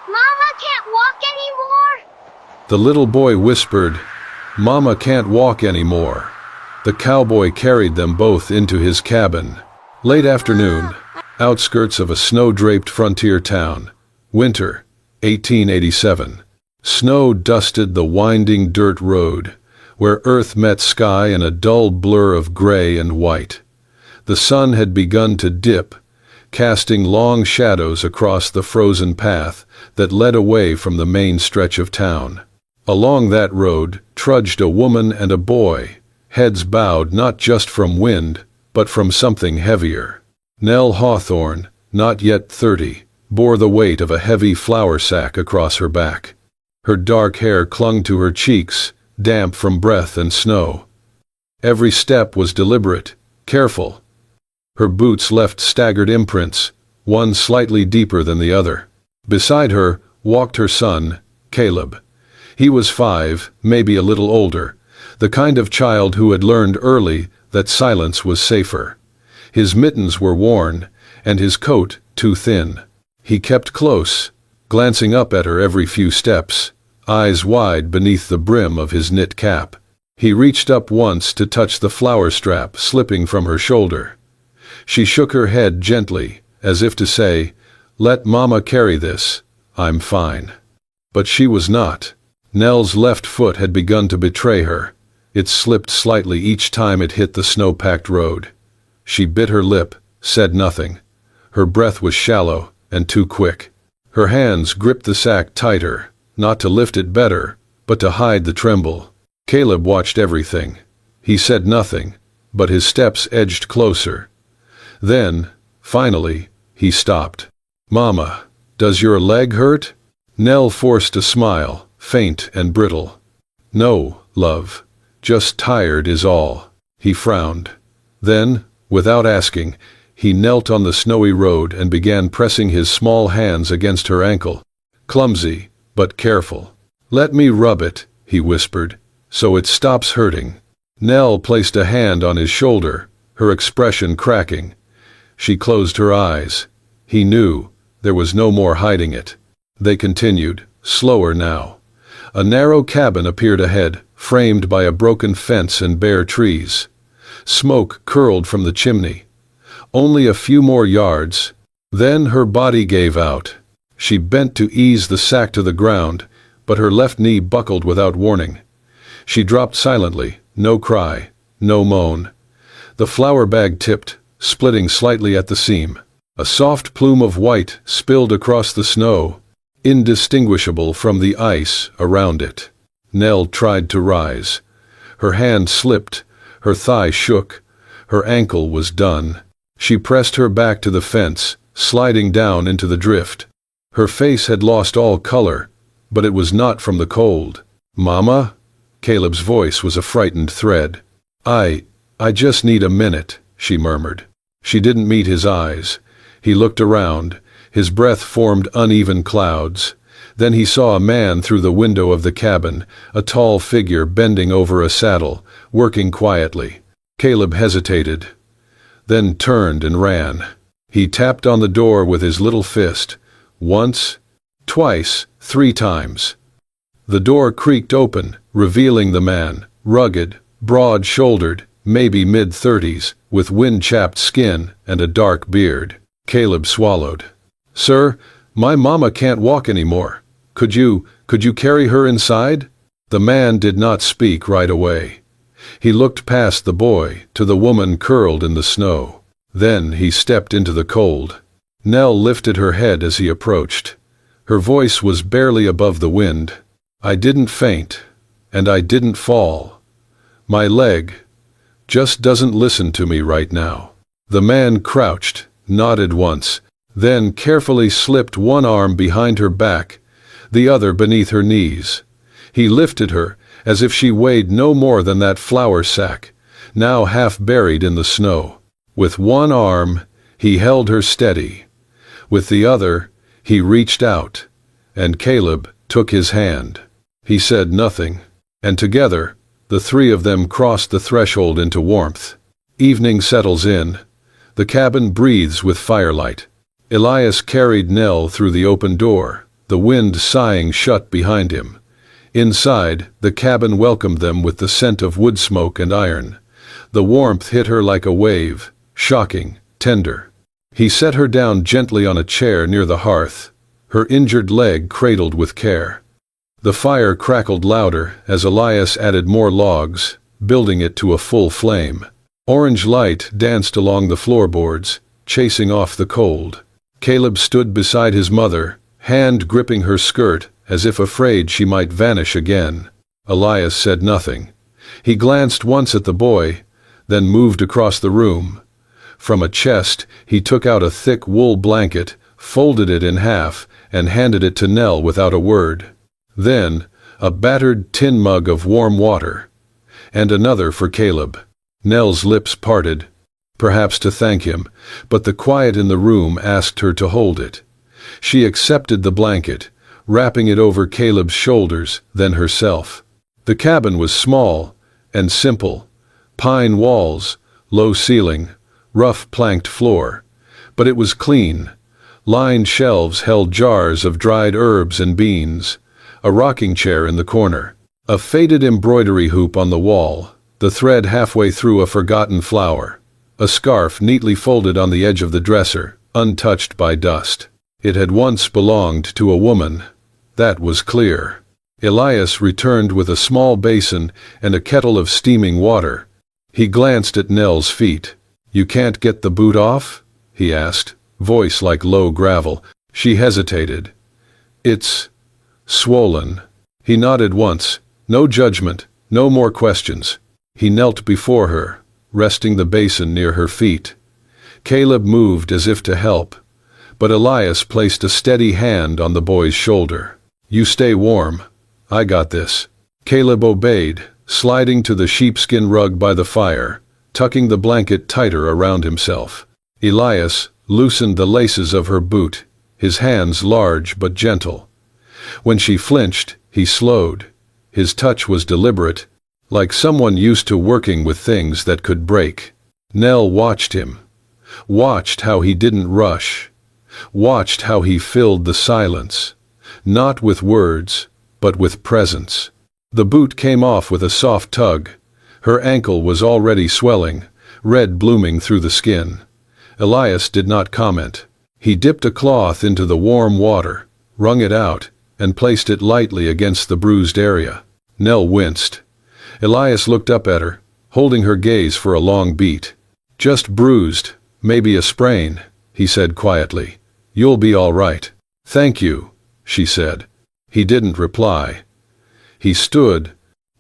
Mama can't walk anymore? The little boy whispered, "Mama can't walk anymore." The cowboy carried them both into his cabin. Late afternoon, outskirts of a snow-draped frontier town. Winter, 1887. Snow dusted the winding dirt road, where earth met sky in a dull blur of gray and white. The sun had begun to dip, casting long shadows across the frozen path that led away from the main stretch of town. Along that road trudged a woman and a boy, heads bowed not just from wind, but from something heavier. Nell Hawthorne, not yet 30, bore the weight of a heavy flour sack across her back. Her dark hair clung to her cheeks, damp from breath and snow. Every step was deliberate, careful. Her boots left staggered imprints, one slightly deeper than the other. Beside her walked her son, Caleb. He was 5, maybe a little older, the kind of child who had learned early that silence was safer. His mittens were worn, and his coat too thin. He kept close, glancing up at her every few steps, eyes wide beneath the brim of his knit cap. He reached up once to touch the flour strap slipping from her shoulder. She shook her head gently, as if to say, "Let Mama carry this, I'm fine." But she was not. Nell's left foot had begun to betray her. It slipped slightly each time it hit the snow-packed road. She bit her lip, said nothing. Her breath was shallow and too quick. Her hands gripped the sack tighter, not to lift it better, but to hide the tremble. Caleb watched everything. He said nothing, but his steps edged closer. Then, finally, he stopped. "Mama, does your leg hurt?" Nell forced a smile, faint and brittle. "No, love. Just tired is all." He frowned. Then, without asking, he knelt on the snowy road and began pressing his small hands against her ankle. Clumsy, but careful. "Let me rub it," he whispered, "so it stops hurting." Nell placed a hand on his shoulder, her expression cracking. She closed her eyes. He knew there was no more hiding it. They continued, slower now. A narrow cabin appeared ahead, framed by a broken fence and bare trees. Smoke curled from the chimney. Only a few more yards. Then her body gave out. She bent to ease the sack to the ground, but her left knee buckled without warning. She dropped silently, no cry, no moan. The flour bag tipped, splitting slightly at the seam. A soft plume of white spilled across the snow, indistinguishable from the ice around it. Nell tried to rise. Her hand slipped, her thigh shook, her ankle was done. She pressed her back to the fence, sliding down into the drift. Her face had lost all color, but it was not from the cold. "Mama?" Caleb's voice was a frightened thread. I just need a minute," she murmured. She didn't meet his eyes. He looked around. His breath formed uneven clouds. Then he saw a man through the window of the cabin, a tall figure bending over a saddle, working quietly. Caleb hesitated, then turned and ran. He tapped on the door with his little fist. Once, twice, 3 times. The door creaked open, revealing the man, rugged, broad-shouldered, maybe mid-30s, with wind-chapped skin and a dark beard. Caleb swallowed. "Sir, my mama can't walk anymore. Could you carry her inside?" The man did not speak right away. He looked past the boy to the woman curled in the snow. Then he stepped into the cold. Nell lifted her head as he approached. Her voice was barely above the wind. "I didn't faint, and I didn't fall. My leg just doesn't listen to me right now." The man crouched, nodded once, then carefully slipped one arm behind her back, the other beneath her knees. He lifted her as if she weighed no more than that flour sack, now half buried in the snow. With one arm, he held her steady. With the other, he reached out, and Caleb took his hand. He said nothing, and together, the 3 of them crossed the threshold into warmth. Evening settles in. The cabin breathes with firelight. Elias carried Nell through the open door, the wind sighing shut behind him. Inside, the cabin welcomed them with the scent of wood smoke and iron. The warmth hit her like a wave, shocking, tender. He set her down gently on a chair near the hearth, her injured leg cradled with care. The fire crackled louder as Elias added more logs, building it to a full flame. Orange light danced along the floorboards, chasing off the cold. Caleb stood beside his mother, hand gripping her skirt as if afraid she might vanish again. Elias said nothing. He glanced once at the boy, then moved across the room. From a chest, he took out a thick wool blanket, folded it in half, and handed it to Nell without a word. Then, a battered tin mug of warm water, and another for Caleb. Nell's lips parted, perhaps to thank him, but the quiet in the room asked her to hold it. She accepted the blanket, wrapping it over Caleb's shoulders, then herself. The cabin was small and simple, pine walls, low ceiling, rough planked floor, but it was clean. Lined shelves held jars of dried herbs and beans, a rocking chair in the corner, a faded embroidery hoop on the wall, the thread halfway through a forgotten flower, a scarf neatly folded on the edge of the dresser, untouched by dust. It had once belonged to a woman, that was clear. Elias returned with a small basin and a kettle of steaming water. He glanced at Nell's feet. "You can't get the boot off?" he asked, voice like low gravel. She hesitated. "It's swollen." He nodded once. No judgment, no more questions. He knelt before her, resting the basin near her feet. Caleb moved as if to help, but Elias placed a steady hand on the boy's shoulder. "You stay warm. I got this." Caleb obeyed, sliding to the sheepskin rug by the fire, tucking the blanket tighter around himself. Elias loosened the laces of her boot, his hands large but gentle. When she flinched, he slowed. His touch was deliberate, like someone used to working with things that could break. Nell watched him, watched how he didn't rush, watched how he filled the silence, not with words, but with presence. The boot came off with a soft tug. Her ankle was already swelling, red blooming through the skin. Elias did not comment. He dipped a cloth into the warm water, wrung it out, and placed it lightly against the bruised area. Nell winced. Elias looked up at her, holding her gaze for a long beat. "Just bruised, maybe a sprain," he said quietly. "You'll be all right." "Thank you," she said. He didn't reply. He stood,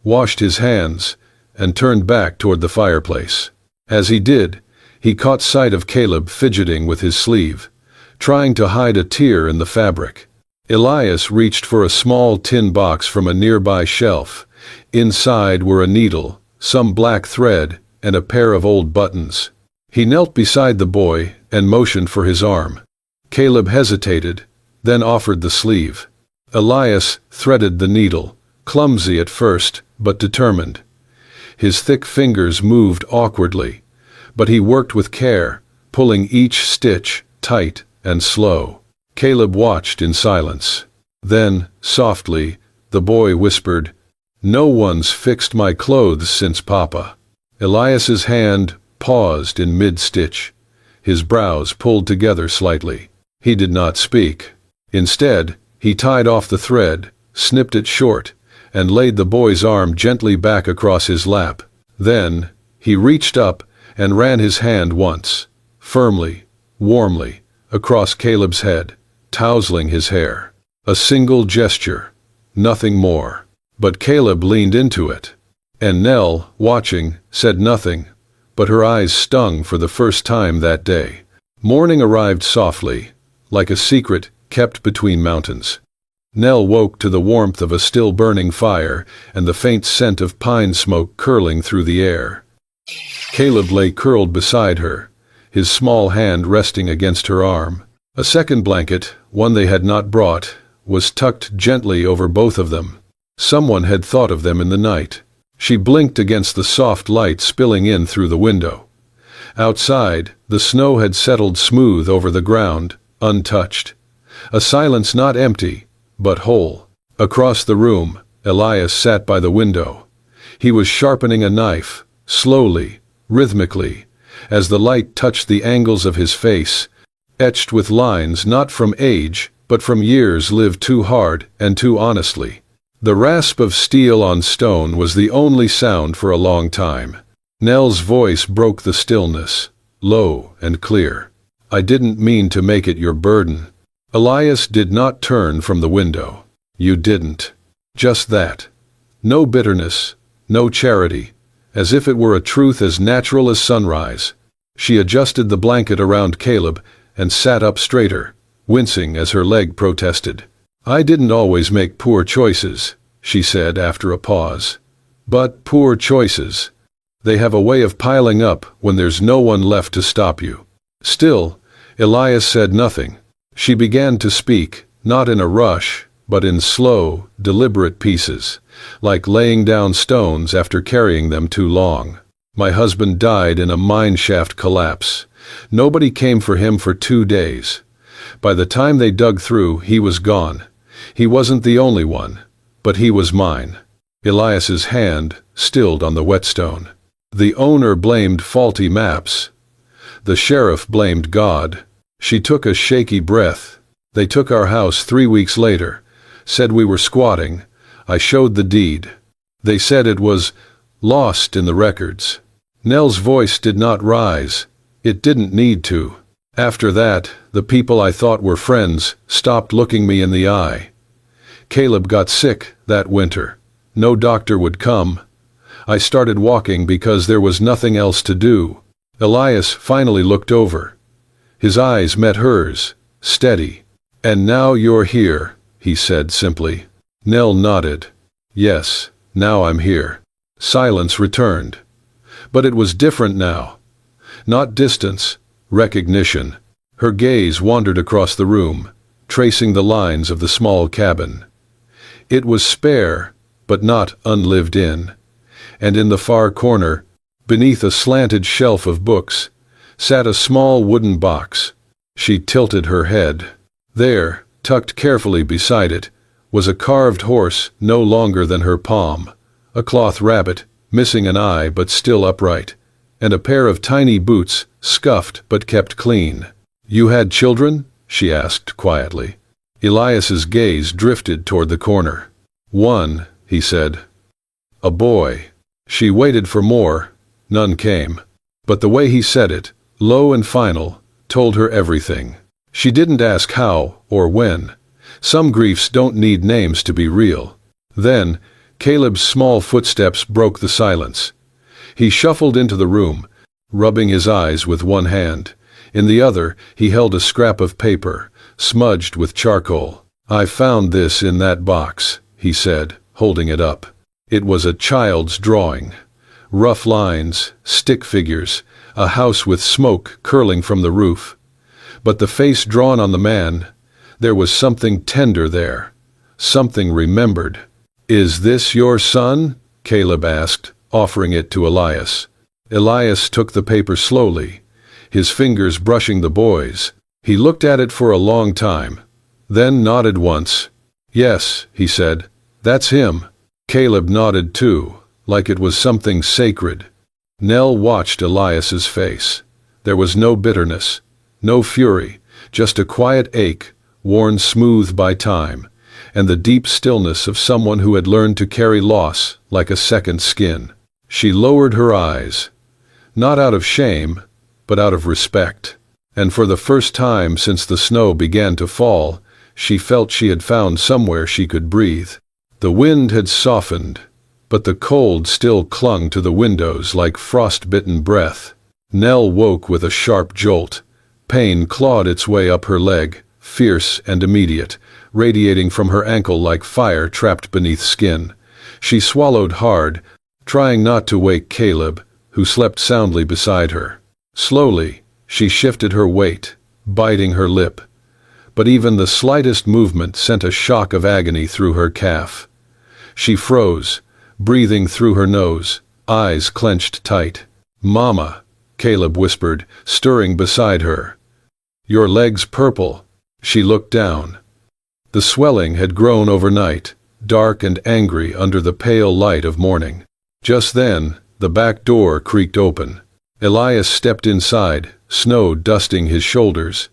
washed his hands, and turned back toward the fireplace. As he did, he caught sight of Caleb fidgeting with his sleeve, trying to hide a tear in the fabric. Elias reached for a small tin box from a nearby shelf. Inside were a needle, some black thread, and a pair of old buttons. He knelt beside the boy and motioned for his arm. Caleb hesitated, then offered the sleeve. Elias threaded the needle, clumsy at first, but determined. His thick fingers moved awkwardly, but he worked with care, pulling each stitch tight and slow. Caleb watched in silence. Then, softly, the boy whispered, "No one's fixed my clothes since Papa." Elias's hand paused in mid-stitch, his brows pulled together slightly. He did not speak. Instead, he tied off the thread, snipped it short, and laid the boy's arm gently back across his lap. Then, he reached up and ran his hand once, firmly, warmly, across Caleb's head, tousling his hair. A single gesture, nothing more. But Caleb leaned into it. And Nell, watching, said nothing, but her eyes stung for the first time that day. Morning arrived softly, like a secret kept between mountains. Nell woke to the warmth of a still-burning fire and the faint scent of pine smoke curling through the air. Caleb lay curled beside her, his small hand resting against her arm. A second blanket, one they had not brought, was tucked gently over both of them. Someone had thought of them in the night. She blinked against the soft light spilling in through the window. Outside, the snow had settled smooth over the ground, untouched. A silence not empty, but whole. Across the room, Elias sat by the window. He was sharpening a knife, slowly, rhythmically, as the light touched the angles of his face, etched with lines not from age, but from years lived too hard and too honestly. The rasp of steel on stone was the only sound for a long time. Nell's voice broke the stillness, low and clear. "I didn't mean to make it your burden." Elias did not turn from the window. "You didn't." Just that. No bitterness, no charity, as if it were a truth as natural as sunrise. She adjusted the blanket around Caleb and sat up straighter, wincing as her leg protested. "I didn't always make poor choices," she said after a pause. "But poor choices, they have a way of piling up when there's no one left to stop you." Still, Elias said nothing. She began to speak, not in a rush, but in slow, deliberate pieces, like laying down stones after carrying them too long. "My husband died in a mine shaft collapse. Nobody came for him for 2 days. By the time they dug through, he was gone. He wasn't the only one, but he was mine." Elias's hand stilled on the whetstone. "The owner blamed faulty maps. The sheriff blamed God." She took a shaky breath. "They took our house 3 weeks later, said we were squatting. I showed the deed. They said it was lost in the records." Nell's voice did not rise. It didn't need to. "After that, the people I thought were friends stopped looking me in the eye. Caleb got sick that winter. No doctor would come. I started walking because there was nothing else to do." Elias finally looked over. His eyes met hers, steady. "And now you're here," he said simply. Nell nodded. "Yes, now I'm here." Silence returned. But it was different now. Not distance, recognition. Her gaze wandered across the room, tracing the lines of the small cabin. It was spare, but not unlived in. And in the far corner, beneath a slanted shelf of books, sat a small wooden box. She tilted her head. There, tucked carefully beside it, was a carved horse no longer than her palm, a cloth rabbit, missing an eye but still upright, and a pair of tiny boots, scuffed but kept clean. "You had children?" she asked quietly. Elias's gaze drifted toward the corner. "One," he said. "A boy." She waited for more. None came. But the way he said it, low and final, told her everything. She didn't ask how or when. Some griefs don't need names to be real. Then, Caleb's small footsteps broke the silence. He shuffled into the room, rubbing his eyes with one hand. In the other, he held a scrap of paper, smudged with charcoal. "I found this in that box," he said, holding it up. It was a child's drawing. Rough lines, stick figures, a house with smoke curling from the roof. But the face drawn on the man, there was something tender there, something remembered. "Is this your son?" Caleb asked, offering it to Elias. Elias took the paper slowly, his fingers brushing the boy's. He looked at it for a long time, then nodded once. "Yes," he said, "that's him." Caleb nodded too, like it was something sacred. Nell watched Elias's face. There was no bitterness, no fury, just a quiet ache, worn smooth by time, and the deep stillness of someone who had learned to carry loss like a second skin. She lowered her eyes, not out of shame, but out of respect. And for the first time since the snow began to fall, she felt she had found somewhere she could breathe. The wind had softened, but the cold still clung to the windows like frost-bitten breath. Nell woke with a sharp jolt. Pain clawed its way up her leg, fierce and immediate, radiating from her ankle like fire trapped beneath skin. She swallowed hard, trying not to wake Caleb, who slept soundly beside her. Slowly, she shifted her weight, biting her lip. But even the slightest movement sent a shock of agony through her calf. She froze, breathing through her nose, eyes clenched tight. "Mama," Caleb whispered, stirring beside her. "Your leg's purple." She looked down. The swelling had grown overnight, dark and angry under the pale light of morning. Just then, the back door creaked open. Elias stepped inside, snow dusting his shoulders.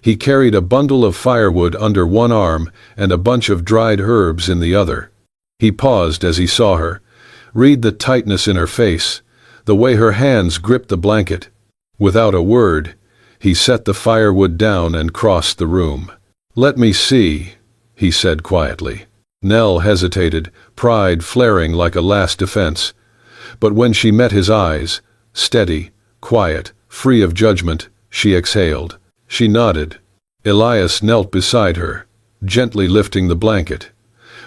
He carried a bundle of firewood under one arm and a bunch of dried herbs in the other. He paused as he saw her. Read the tightness in her face, the way her hands gripped the blanket. Without a word, he set the firewood down and crossed the room. "Let me see," he said quietly. Nell hesitated, pride flaring like a last defense. But when she met his eyes, steady, quiet, free of judgment, she exhaled. She nodded. Elias knelt beside her, gently lifting the blanket.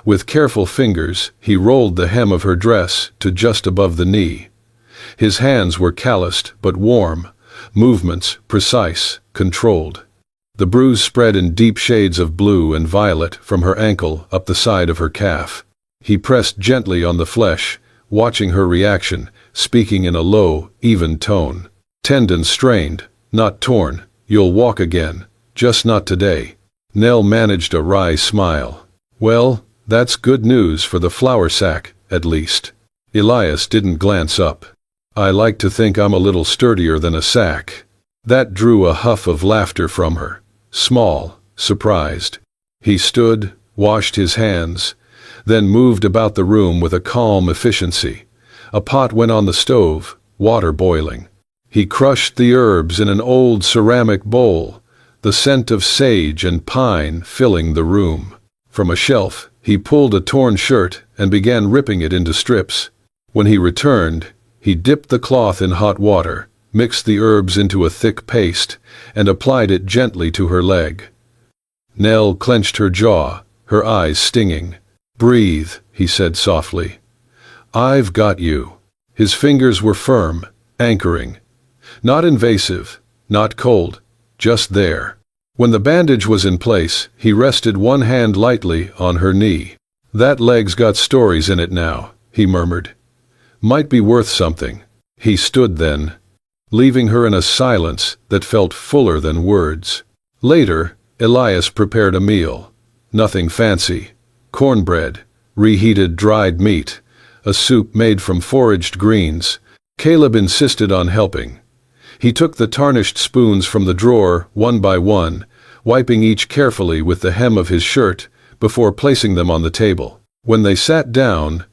With careful fingers, he rolled the hem of her dress to just above the knee. His hands were calloused but warm, movements precise, controlled. The bruise spread in deep shades of blue and violet from her ankle up the side of her calf. He pressed gently on the flesh, watching her reaction, speaking in a low, even tone. "Tendons strained, not torn. You'll walk again, just not today." Nell managed a wry smile. "Well, that's good news for the flour sack, at least." Elias didn't glance up. "I like to think I'm a little sturdier than a sack." That drew a huff of laughter from her, small, surprised. He stood, washed his hands, then moved about the room with a calm efficiency. A pot went on the stove, water boiling. He crushed the herbs in an old ceramic bowl, the scent of sage and pine filling the room. From a shelf, he pulled a torn shirt and began ripping it into strips. When he returned, he dipped the cloth in hot water, mixed the herbs into a thick paste, and applied it gently to her leg. Nell clenched her jaw, her eyes stinging. "Breathe," he said softly. "I've got you." His fingers were firm, anchoring. Not invasive, not cold, just there. When the bandage was in place, he rested one hand lightly on her knee. "That leg's got stories in it now," he murmured. "Might be worth something." He stood then, leaving her in a silence that felt fuller than words. Later, Elias prepared a meal. Nothing fancy. Cornbread, reheated dried meat, a soup made from foraged greens. Caleb insisted on helping. He took the tarnished spoons from the drawer one by one, wiping each carefully with the hem of his shirt before placing them on the table. When they sat down,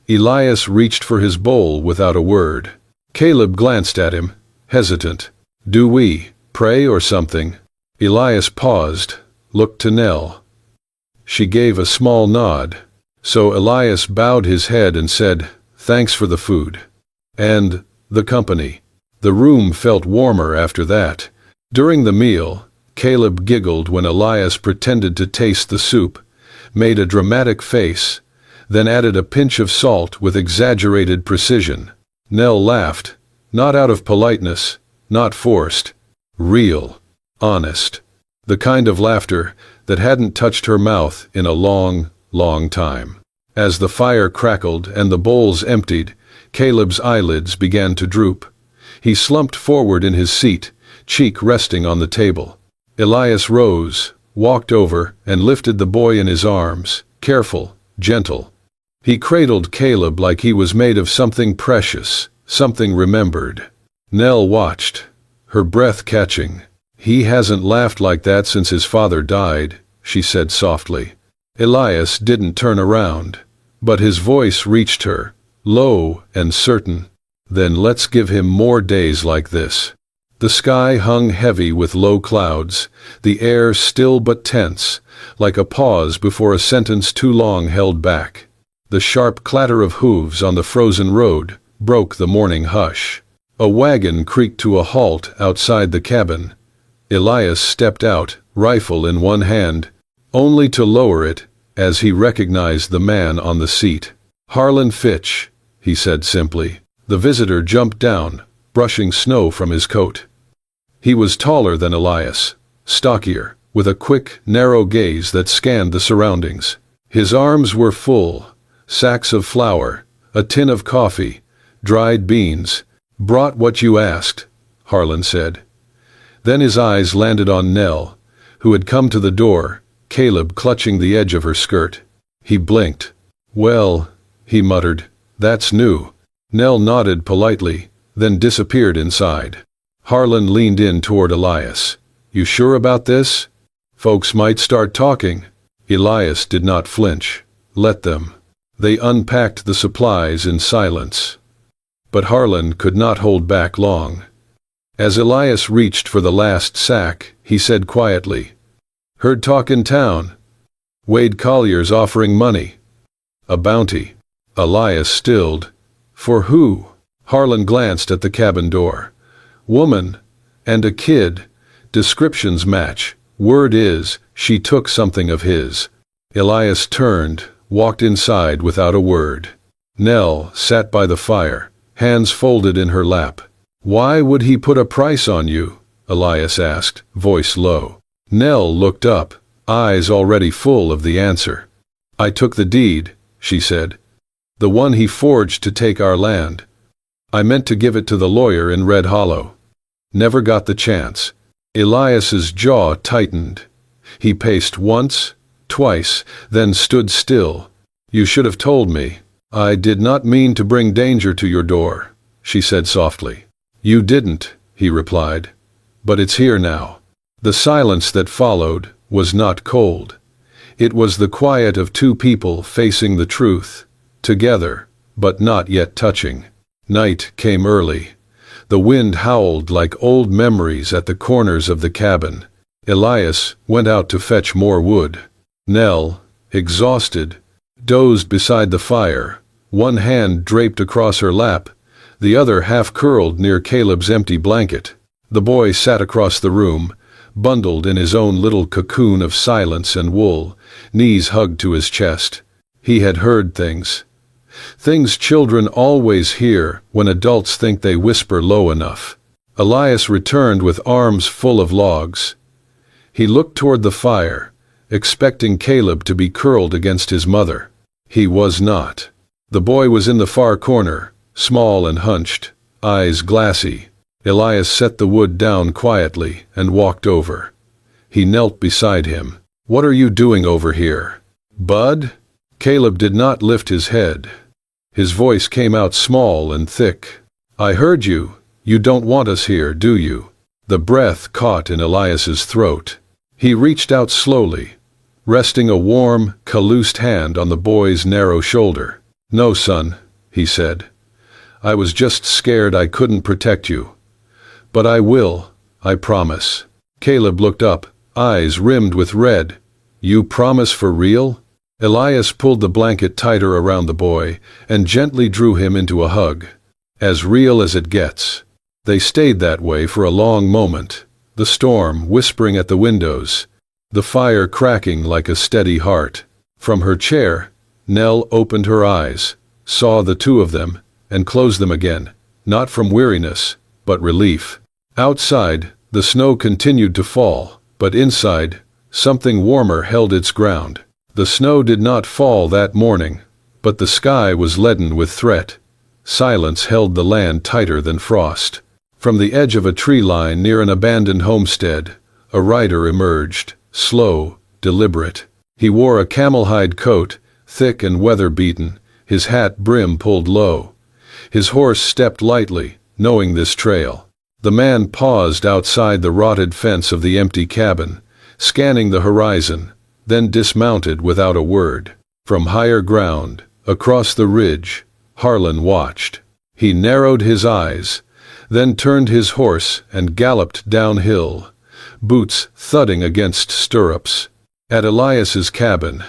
Elias reached for his bowl without a word. Caleb glanced at him, hesitant. "Do we pray or something?" Elias paused, looked to Nell. She gave a small nod. So Elias bowed his head and said, "Thanks for the food. And the company." The room felt warmer after that. During the meal, Caleb giggled when Elias pretended to taste the soup, made a dramatic face, then added a pinch of salt with exaggerated precision. Nell laughed, not out of politeness, not forced. Real, honest. The kind of laughter that hadn't touched her mouth in a long, long time. As the fire crackled and the bowls emptied, Caleb's eyelids began to droop. He slumped forward in his seat, cheek resting on the table. Elias rose, walked over, and lifted the boy in his arms, careful, gentle. He cradled Caleb like he was made of something precious, something remembered. Nell watched, her breath catching. "He hasn't laughed like that since his father died," she said softly. Elias didn't turn around, but his voice reached her, low and certain. "Then let's give him more days like this." The sky hung heavy with low clouds, the air still but tense, like a pause before a sentence too long held back. The sharp clatter of hooves on the frozen road broke the morning hush. A wagon creaked to a halt outside the cabin. Elias stepped out, rifle in one hand, only to lower it as he recognized the man on the seat. "Harlan Fitch," he said simply. The visitor jumped down, brushing snow from his coat. He was taller than Elias, stockier, with a quick, narrow gaze that scanned the surroundings. His arms were full, sacks of flour, a tin of coffee, dried beans. "Brought what you asked," Harlan said. Then his eyes landed on Nell, who had come to the door, Caleb clutching the edge of her skirt. He blinked. "Well," he muttered, "that's new." Nell nodded politely, then disappeared inside. Harlan leaned in toward Elias. "You sure about this? Folks might start talking." Elias did not flinch. "Let them." They unpacked the supplies in silence. But Harlan could not hold back long. As Elias reached for the last sack, he said quietly, "Heard talk in town. Wade Collier's offering money. A bounty." Elias stilled. "For who?" Harlan glanced at the cabin door. "Woman. And a kid. Descriptions match. Word is, she took something of his." Elias turned, walked inside without a word. Nell sat by the fire, hands folded in her lap. "Why would he put a price on you?" Elias asked, voice low. Nell looked up, eyes already full of the answer. "I took the deed," she said. "The one he forged to take our land. I meant to give it to the lawyer in Red Hollow. Never got the chance." Elias's jaw tightened. He paced once, twice, then stood still. "You should have told me. I did not mean to bring danger to your door," she said softly. "You didn't," he replied. "But it's here now." The silence that followed was not cold. It was the quiet of two people facing the truth, together, but not yet touching. Night came early. The wind howled like old memories at the corners of the cabin. Elias went out to fetch more wood. Nell, exhausted, dozed beside the fire, one hand draped across her lap, the other half curled near Caleb's empty blanket. The boy sat across the room, bundled in his own little cocoon of silence and wool, knees hugged to his chest. He had heard things. Things children always hear when adults think they whisper low enough. Elias returned with arms full of logs. He looked toward the fire, expecting Caleb to be curled against his mother. He was not. The boy was in the far corner, small and hunched, eyes glassy. Elias set the wood down quietly and walked over. He knelt beside him. "What are you doing over here, Bud?" Caleb did not lift his head. His voice came out small and thick. "I heard you. You don't want us here, do you?" The breath caught in Elias's throat. He reached out slowly, resting a warm, calloused hand on the boy's narrow shoulder. "No, son," he said. "I was just scared I couldn't protect you. But I will, I promise." Caleb looked up, eyes rimmed with red. "You promise for real?" Elias pulled the blanket tighter around the boy and gently drew him into a hug. "As real as it gets." They stayed that way for a long moment, the storm whispering at the windows, the fire cracking like a steady heart. From her chair, Nell opened her eyes, saw the two of them, and closed them again, not from weariness, but relief. Outside, the snow continued to fall, but inside, something warmer held its ground. The snow did not fall that morning, but the sky was leaden with threat. Silence held the land tighter than frost. From the edge of a tree line near an abandoned homestead, a rider emerged, slow, deliberate. He wore a camel-hide coat, thick and weather-beaten, his hat brim pulled low. His horse stepped lightly, knowing this trail. The man paused outside the rotted fence of the empty cabin, scanning the horizon, then dismounted without a word. From higher ground, across the ridge, Harlan watched. He narrowed his eyes, then turned his horse and galloped downhill, boots thudding against stirrups. At Elias's cabin,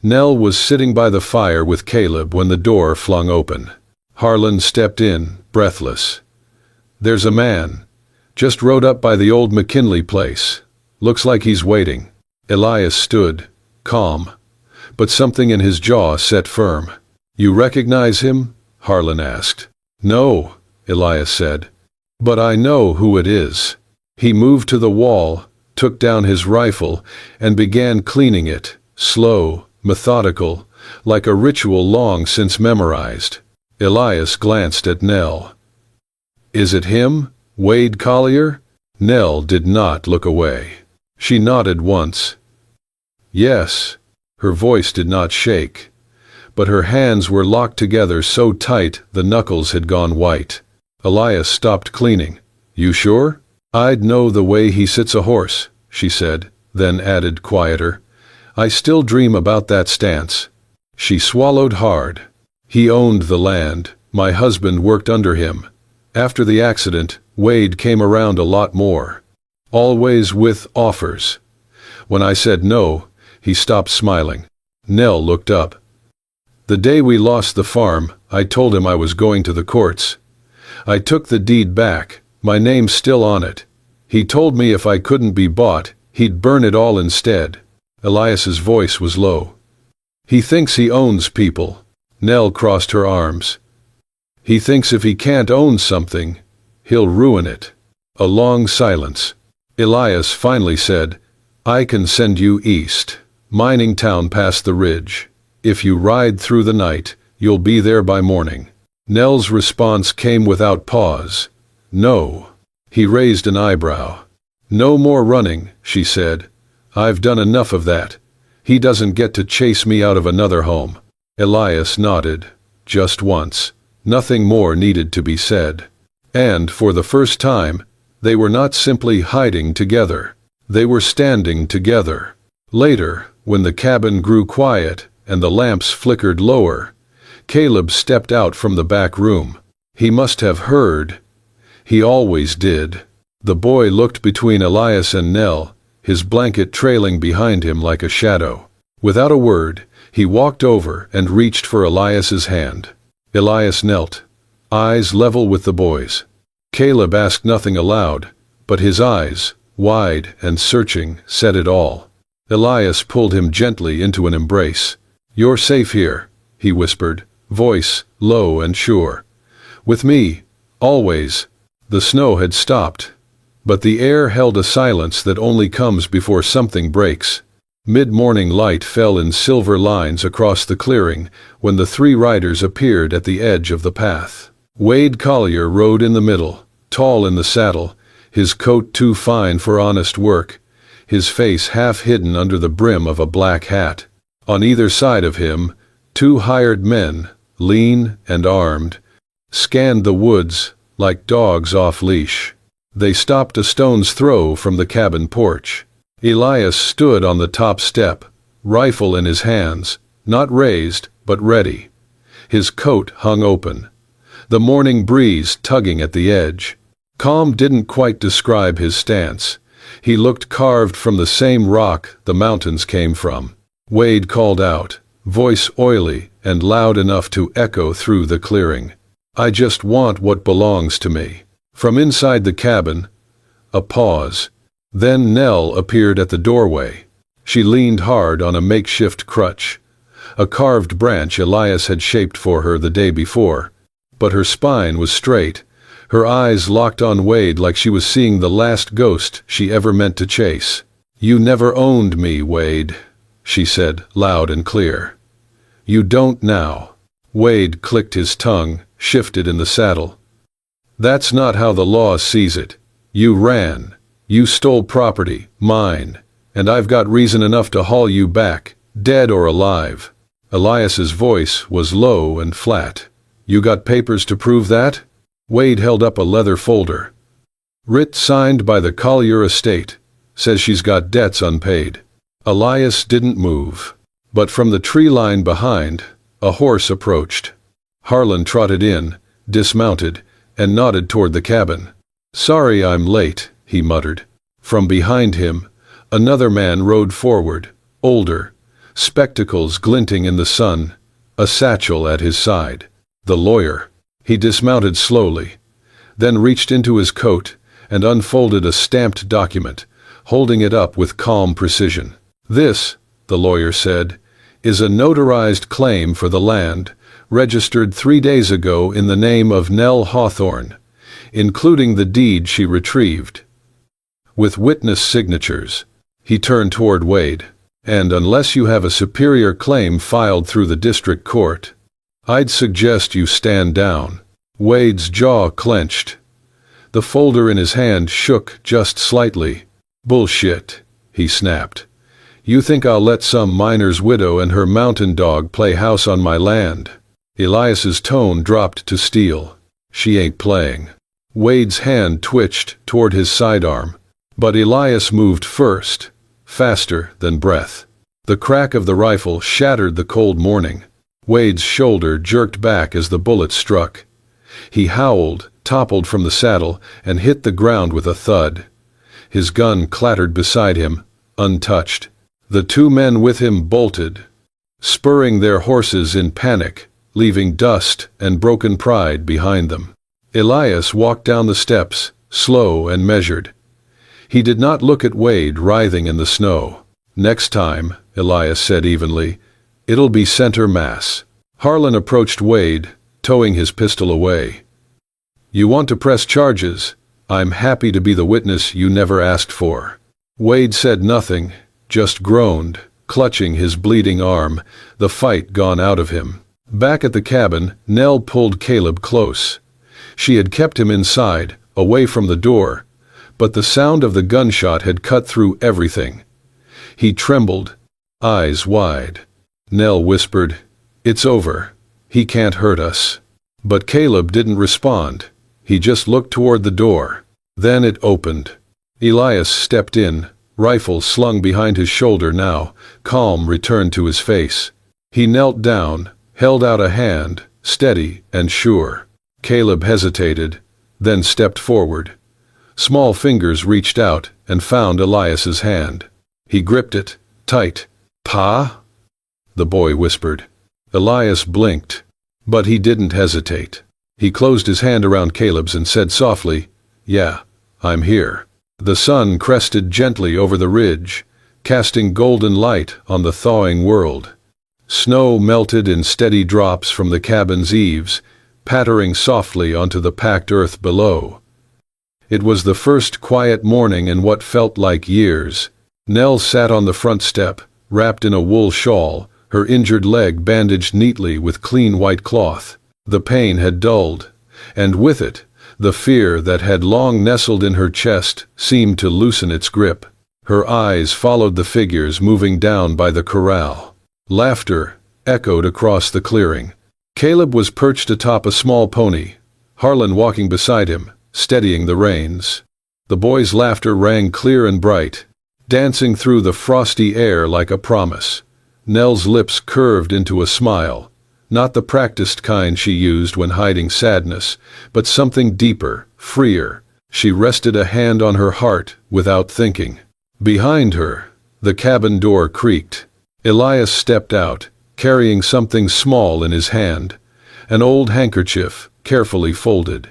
Nell was sitting by the fire with Caleb when the door flung open. Harlan stepped in, breathless. "There's a man. Just rode up by the old McKinley place. Looks like he's waiting." Elias stood, calm, but something in his jaw set firm. "You recognize him?" Harlan asked. "No," Elias said, "but I know who it is." He moved to the wall, took down his rifle, and began cleaning it, slow, methodical, like a ritual long since memorized. Elias glanced at Nell. "Is it him, Wade Collier?" Nell did not look away. She nodded once. Yes. Her voice did not shake, but her hands were locked together so tight the knuckles had gone white. Elias stopped cleaning. You sure? I'd know the way he sits a horse, she said, then added quieter. I still dream about that stance. She swallowed hard. He owned the land. My husband worked under him. After the accident, Wade came around a lot more. Always with offers. When I said no, he stopped smiling. Nell looked up. The day we lost the farm, I told him I was going to the courts. I took the deed back, my name's still on it. He told me if I couldn't be bought, he'd burn it all instead. Elias's voice was low. He thinks he owns people. Nell crossed her arms. He thinks if he can't own something, he'll ruin it. A long silence. Elias finally said, I can send you east. Mining town past the ridge. If you ride through the night, you'll be there by morning. Nell's response came without pause. No. He raised an eyebrow. No more running, she said. I've done enough of that. He doesn't get to chase me out of another home. Elias nodded. Just once. Nothing more needed to be said. And, for the first time, they were not simply hiding together. They were standing together. Later, when the cabin grew quiet and the lamps flickered lower, Caleb stepped out from the back room. He must have heard. He always did. The boy looked between Elias and Nell, his blanket trailing behind him like a shadow. Without a word, he walked over and reached for Elias's hand. Elias knelt, eyes level with the boy's. Caleb asked nothing aloud, but his eyes, wide and searching, said it all. Elias pulled him gently into an embrace. You're safe here, he whispered, voice low and sure. With me, always. The snow had stopped, but the air held a silence that only comes before something breaks. Mid-morning light fell in silver lines across the clearing when the three riders appeared at the edge of the path. Wade Collier rode in the middle, tall in the saddle, his coat too fine for honest work, his face half hidden under the brim of a black hat. On either side of him, two hired men, lean and armed, scanned the woods like dogs off leash. They stopped a stone's throw from the cabin porch. Elias stood on the top step, rifle in his hands, not raised, but ready. His coat hung open, the morning breeze tugging at the edge. Calm didn't quite describe his stance. He looked carved from the same rock the mountains came from. Wade called out, voice oily and loud enough to echo through the clearing. I just want what belongs to me. From inside the cabin, a pause. Then Nell appeared at the doorway. She leaned hard on a makeshift crutch, a carved branch Elias had shaped for her the day before. But her spine was straight, her eyes locked on Wade like she was seeing the last ghost she ever meant to chase. You never owned me, Wade, she said, loud and clear. You don't now. Wade clicked his tongue, shifted in the saddle. That's not how the law sees it. You ran. You stole property, mine, and I've got reason enough to haul you back, dead or alive. Elias's voice was low and flat. You got papers to prove that? Wade held up a leather folder. Writ signed by the Collier estate. Says she's got debts unpaid. Elias didn't move. But from the tree line behind, a horse approached. Harlan trotted in, dismounted, and nodded toward the cabin. Sorry I'm late, he muttered. From behind him, another man rode forward, older, spectacles glinting in the sun, a satchel at his side. The lawyer. He dismounted slowly, then reached into his coat and unfolded a stamped document, holding it up with calm precision. This, the lawyer said, is a notarized claim for the land, registered 3 days ago in the name of Nell Hawthorne, including the deed she retrieved. With witness signatures, he turned toward Wade. And unless you have a superior claim filed through the district court, I'd suggest you stand down. Wade's jaw clenched. The folder in his hand shook just slightly. Bullshit, he snapped. You think I'll let some miner's widow and her mountain dog play house on my land? Elias's tone dropped to steel. She ain't playing. Wade's hand twitched toward his sidearm, but Elias moved first, faster than breath. The crack of the rifle shattered the cold morning. Wade's shoulder jerked back as the bullet struck. He howled, toppled from the saddle, and hit the ground with a thud. His gun clattered beside him, untouched. The two men with him bolted, spurring their horses in panic, leaving dust and broken pride behind them. Elias walked down the steps, slow and measured. He did not look at Wade writhing in the snow. Next time, Elias said evenly, it'll be center mass. Harlan approached Wade, towing his pistol away. You want to press charges? I'm happy to be the witness you never asked for. Wade said nothing, just groaned, clutching his bleeding arm, the fight gone out of him. Back at the cabin, Nell pulled Caleb close. She had kept him inside, away from the door, but the sound of the gunshot had cut through everything. He trembled, eyes wide. Nell whispered, "It's over. He can't hurt us." But Caleb didn't respond. He just looked toward the door. Then it opened. Elias stepped in, rifle slung behind his shoulder now, calm returned to his face. He knelt down, held out a hand, steady and sure. Caleb hesitated, then stepped forward. Small fingers reached out and found Elias's hand. He gripped it, tight. "Pa?" the boy whispered. Elias blinked, but he didn't hesitate. He closed his hand around Caleb's and said softly, "Yeah, I'm here." The sun crested gently over the ridge, casting golden light on the thawing world. Snow melted in steady drops from the cabin's eaves, pattering softly onto the packed earth below. It was the first quiet morning in what felt like years. Nell sat on the front step, wrapped in a wool shawl, her injured leg bandaged neatly with clean white cloth. The pain had dulled, and with it, the fear that had long nestled in her chest seemed to loosen its grip. Her eyes followed the figures moving down by the corral. Laughter echoed across the clearing. Caleb was perched atop a small pony, Harlan walking beside him, steadying the reins. The boy's laughter rang clear and bright, dancing through the frosty air like a promise. Nell's lips curved into a smile, not the practiced kind she used when hiding sadness, but something deeper, freer. She rested a hand on her heart without thinking. Behind her, the cabin door creaked. Elias stepped out, carrying something small in his hand, an old handkerchief, carefully folded.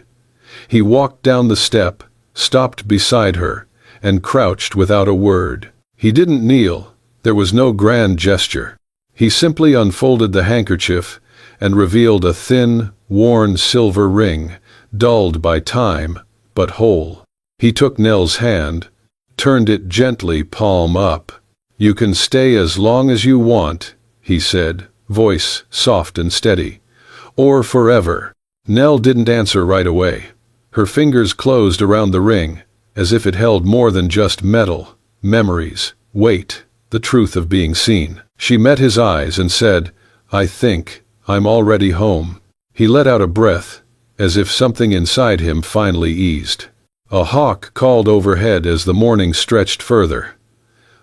He walked down the step, stopped beside her, and crouched without a word. He didn't kneel. There was no grand gesture. He simply unfolded the handkerchief and revealed a thin, worn silver ring, dulled by time, but whole. He took Nell's hand, turned it gently palm up. "You can stay as long as you want," he said, voice soft and steady. "Or forever." Nell didn't answer right away. Her fingers closed around the ring, as if it held more than just metal, memories, weight, the truth of being seen. She met his eyes and said, "I think I'm already home." He let out a breath, as if something inside him finally eased. A hawk called overhead as the morning stretched further.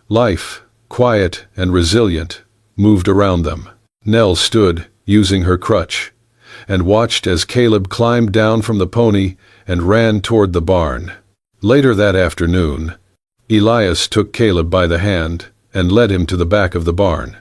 Life, quiet and resilient, moved around them. Nell stood, using her crutch, and watched as Caleb climbed down from the pony and ran toward the barn. Later that afternoon, Elias took Caleb by the hand and led him to the back of the barn.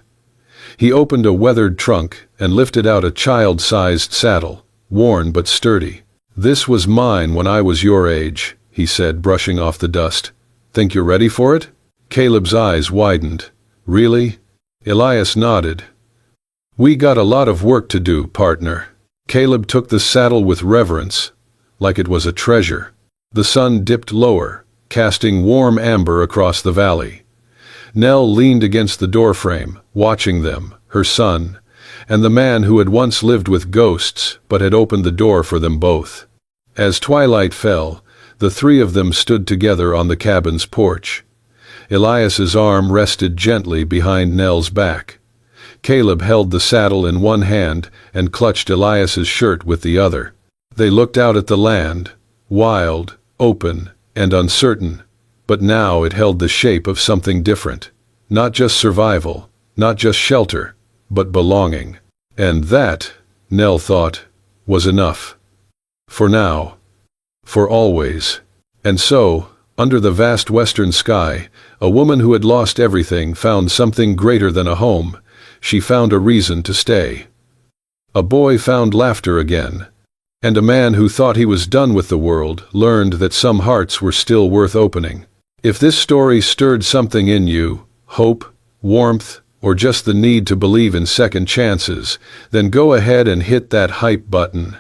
He opened a weathered trunk and lifted out a child-sized saddle, worn but sturdy. "This was mine when I was your age," he said, brushing off the dust. "Think you're ready for it?" Caleb's eyes widened. "Really?" Elias nodded. "We got a lot of work to do, partner." Caleb took the saddle with reverence, like it was a treasure. The sun dipped lower, casting warm amber across the valley. Nell leaned against the doorframe, watching them, her son, and the man who had once lived with ghosts but had opened the door for them both. As twilight fell, the three of them stood together on the cabin's porch. Elias's arm rested gently behind Nell's back. Caleb held the saddle in one hand and clutched Elias's shirt with the other. They looked out at the land, wild, open, and uncertain, but now it held the shape of something different. Not just survival, not just shelter, but belonging. And that, Nell thought, was enough. For now. For always. And so, under the vast western sky, a woman who had lost everything found something greater than a home. She found a reason to stay. A boy found laughter again. And a man who thought he was done with the world learned that some hearts were still worth opening. If this story stirred something in you, hope, warmth, or just the need to believe in second chances, then go ahead and hit that hype button.